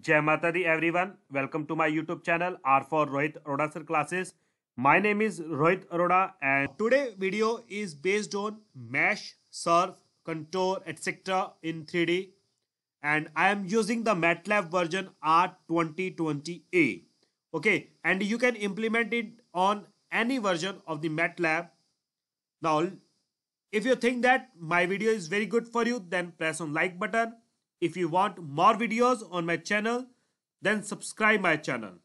Jai Mata Di everyone. Welcome to my YouTube channel R for Rohit Arora Sir Classes. My name is Rohit Arora and today video is based on mesh, surf, contour, etc. in 3D, and I am using the MATLAB version R2020A. Okay, and you can implement it on any version of the MATLAB. Now, if you think that my video is very good for you, then press on like button. If you want more videos on my channel, then subscribe my channel.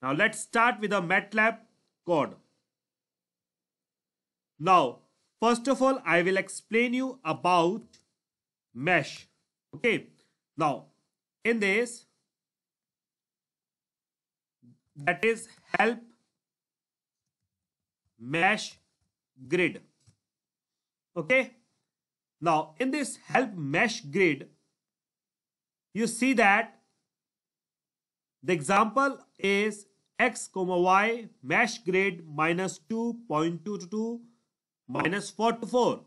Now let's start with the MATLAB code. Now, first of all, I will explain you about mesh. Okay. Now, in this, that is help mesh grid. Okay. Now, in this help mesh grid, you see that the example is x comma y mesh grid minus 2.222 minus 4 to 4.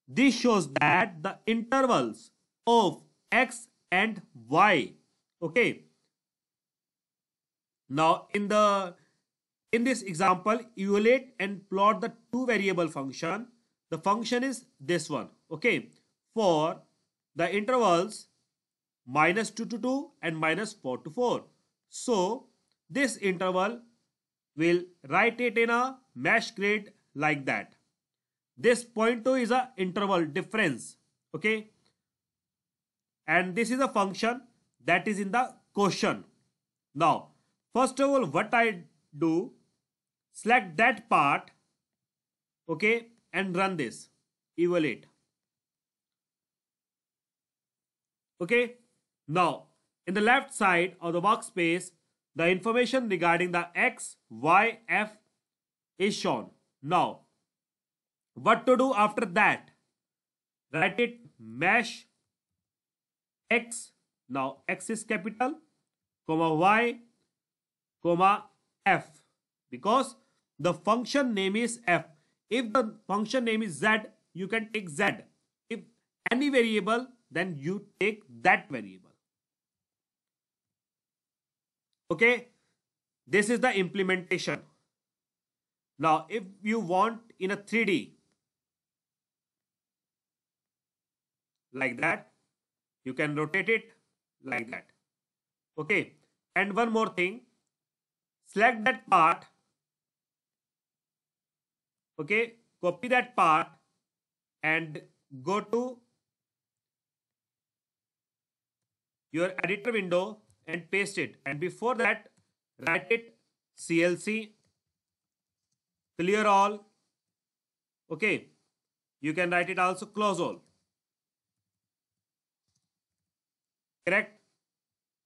This shows that the intervals of x and y. Okay. Now in this example, evaluate and plot the two variable function. The function is this one. Okay. For the intervals minus 2 to 2 and minus 4 to 4. So this interval will write it in a mesh grid like that. This 0.2 is a interval difference. Okay. And this is a function that is in the quotient. Now, first of all, what I do, select that part, okay, and run this, evaluate. Okay. Now, in the left side of the workspace, the information regarding the x, y, f is shown. Now, what to do after that? Write it mesh x. Now, x is capital, comma y, comma f. Because the function name is f. If the function name is z, you can take z. If any variable, then you take that variable. Okay, this is the implementation. Now, if you want in a 3D, like that, you can rotate it like that. Okay, and one more thing, select that part. Okay, copy that part and go to your editor window and paste it, and before that write it CLC clear all. Okay, you can write it also close all, correct,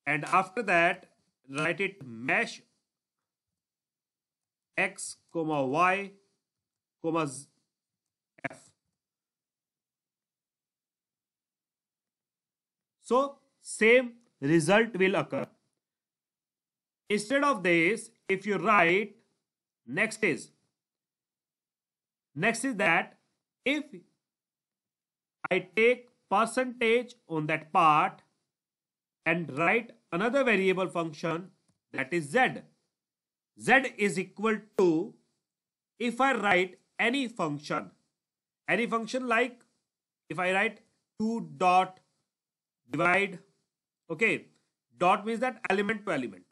and after that write it mesh x comma y comma f. So same result will occur. Instead of this, if you write next is that if I take percentage on that part and write another variable function, that is z. Z is equal to, if I write any function like if I write 2 dot divide. Okay, dot means that element to element.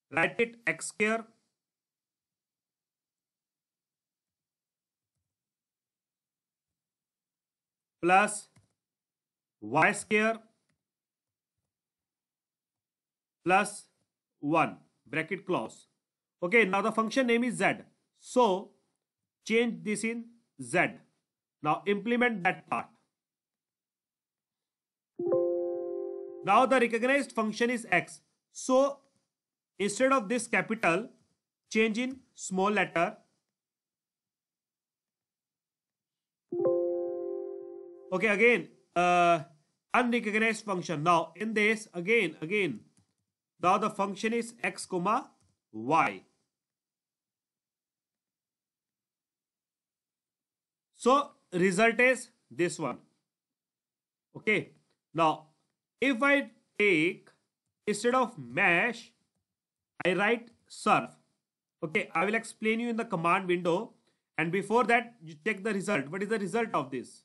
Write it x square plus y square plus 1 bracket close. Okay, now the function name is z. So change this in z. Now implement that part. Now the recognized function is x. So instead of this capital, change in small letter. Okay, again, unrecognized function. Now in this, again, now the function is x comma y. So result is this one. Okay. Now if I take, instead of mesh, I write surf. Okay, I will explain you in the command window. And before that, you check the result. What is the result of this?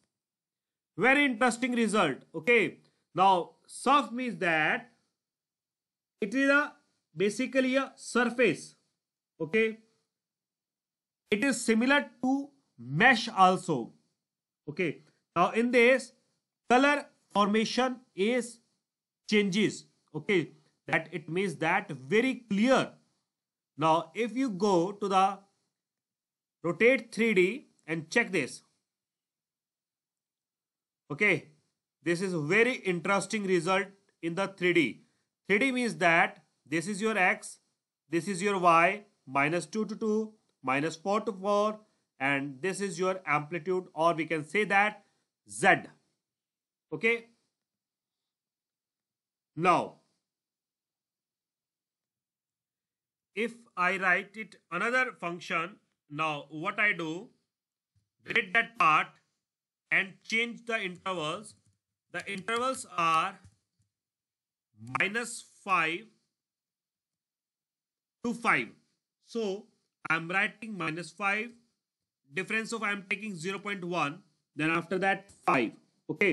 Very interesting result. Okay, now surf means that it is basically a surface. Okay, it is similar to mesh also. Okay, now in this, color formation is changes. Okay, that it means that very clear. Now if you go to the rotate 3D and check this. Okay, this is a very interesting result in the 3D. 3D means that this is your x, this is your y, -2 to 2, -4 to 4, and this is your amplitude, or we can say that z. Okay, now if I write it another function, now what I do, delete that part and change the intervals. The intervals are -5 to 5. So I'm writing -5, difference of I'm taking 0.1, then after that 5. Okay,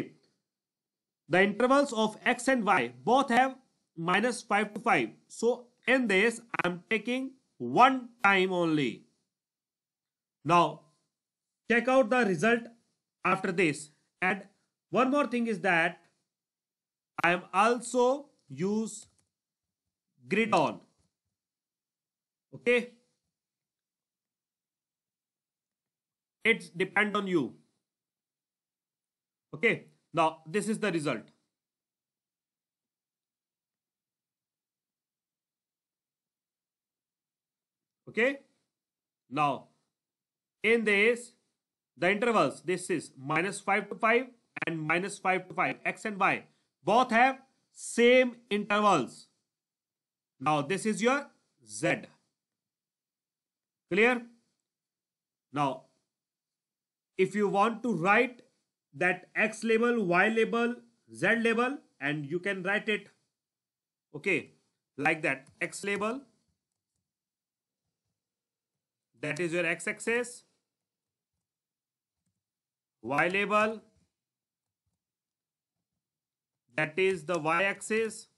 the intervals of x and y both have -5 to 5. So in this I'm taking one time only. Now check out the result after this. And one more thing is that I am also use grid on. Okay, it's depend on you. Okay, now this is the result. Okay, now in this, the intervals, this is -5 to 5 and -5 to 5, x and y both have same intervals. Now this is your z. Clear? Now if you want to write that x label, y label, z label, and you can write it, okay, like that. X label, that is your x-axis. Y label, that is the y-axis.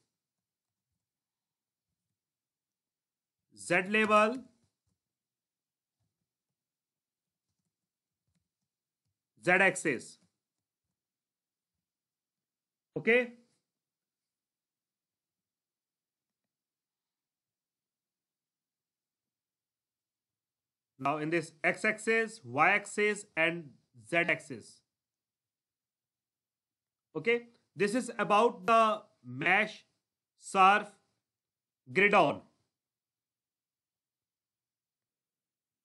Z label, z-axis. Okay, now in this x-axis, y-axis, and z-axis. Okay, this is about the mesh, surf, grid on.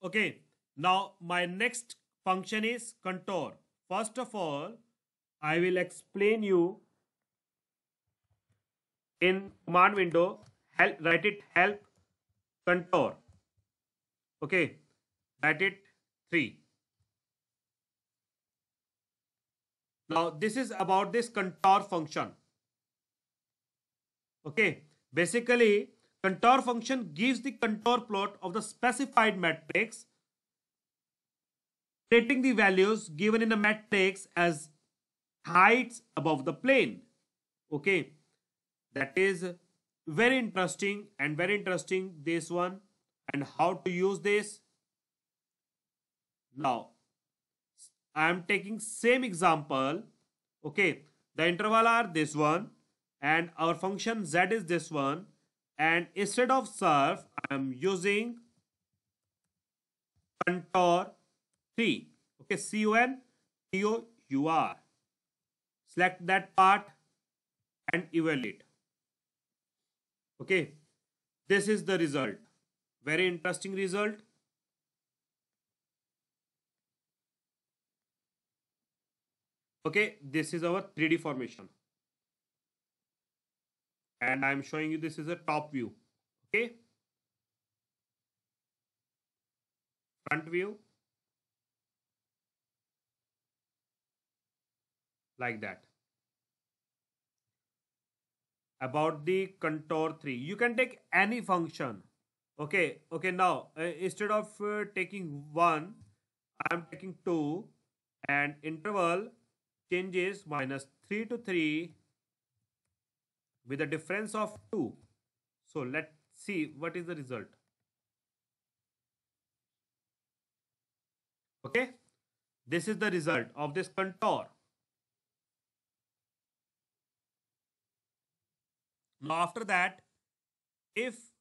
Okay, now my next function is contour. First of all, I will explain you in command window. Write it help contour. Okay, write it 3. Now this is about this contour function. Okay, basically contour function gives the contour plot of the specified matrix, stating the values given in a matrix as heights above the plane. Okay, that is very interesting this one, and how to use this. Now I am taking same example. Okay, the interval are this one and our function z is this one, and instead of surf I am using contour 3. Okay, CONTOUR. Select that part and evaluate. Okay, this is the result. Very interesting result. Okay, this is our 3D formation. And I'm showing you this is a top view. Okay, front view, like that. about the contour 3. You can take any function. Okay, now instead of taking 1, I am taking 2, and interval changes -3 to 3 with a difference of 2. So let's see what is the result. Okay, this is the result of this contour. Now after that, if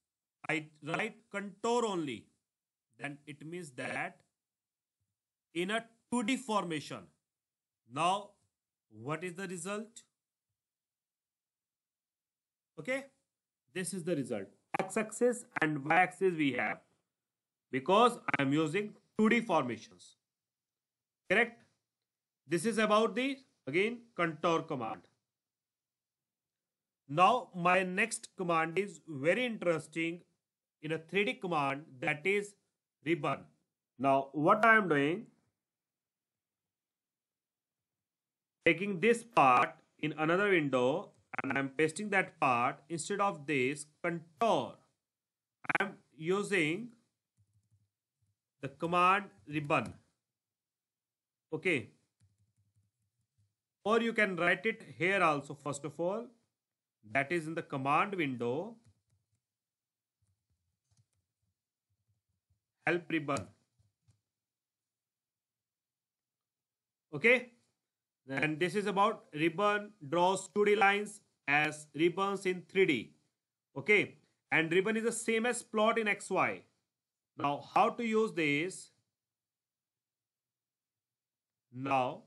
I write contour only, then it means that in a 2D formation. Now what is the result? Okay, this is the result. X-axis and Y-axis we have, because I am using 2D formations. Correct? This is about the, again, contour command. Now my next command is very interesting in a 3D command, that is ribbon. Now what I am doing, taking this part in another window and I am pasting that part. Instead of this contour, I am using the command ribbon. Okay, or you can write it here also. First of all, that is in the command window, help ribbon. Okay, and this is about ribbon draws 2D lines as ribbons in 3D. Okay, and ribbon is the same as plot in XY. Now how to use this? Now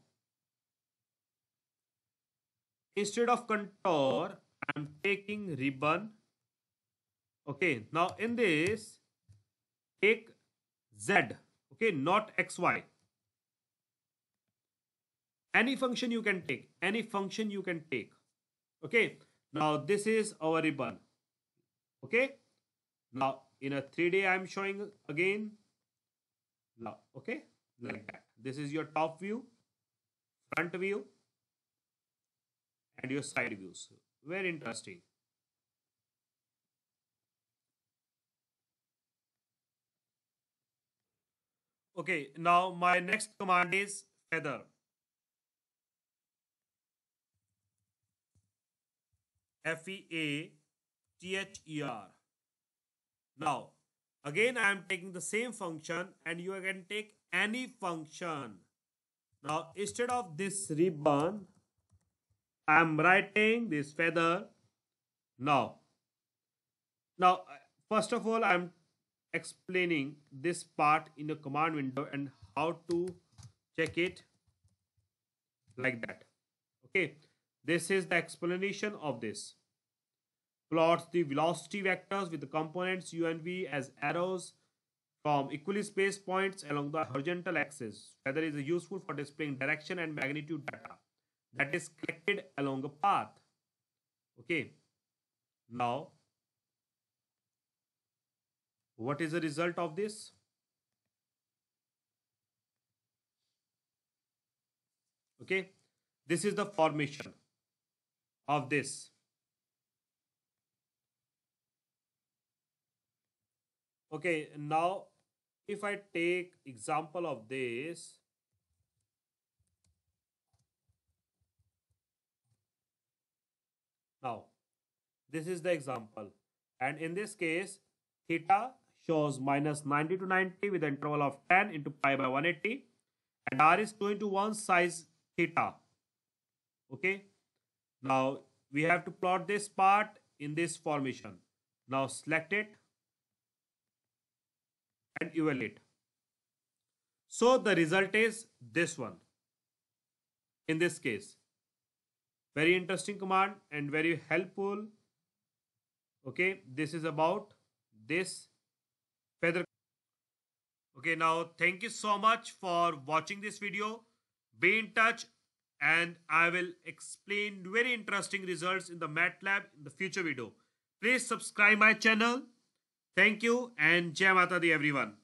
instead of contour, I am taking ribbon. Okay, now in this, take Z. Okay, not XY. Any function you can take. Any function you can take. Okay, now this is our ribbon. Okay, now in a 3D I am showing again. Now, okay, like that. This is your top view, front view, and your side views. Very interesting. Okay, now my next command is feather. Feather. Now again I am taking the same function, and you can take any function. Now instead of this ribbon, I am writing this feather. Now first of all, I am explaining this part in the command window and how to check it, like that. Okay, this is the explanation of this. Plots the velocity vectors with the components u and v as arrows from equally spaced points along the horizontal axis. Feather is useful for displaying direction and magnitude data that is collected along a path. Okay, now what is the result of this? Okay, this is the formation of this. Okay, now if I take example of this, now this is the example, and in this case theta shows -90 to 90 with an interval of 10 into pi by 180, and r is 2 into 1 size theta. Okay, now we have to plot this part in this formation. Now select it and evaluate. So the result is this one. In this case, very interesting command and very helpful. Okay, this is about this feather. Okay, now thank you so much for watching this video. Be in touch, and I will explain very interesting results in the MATLAB in the future video. Please subscribe my channel. Thank you, and Jai Mata Di everyone.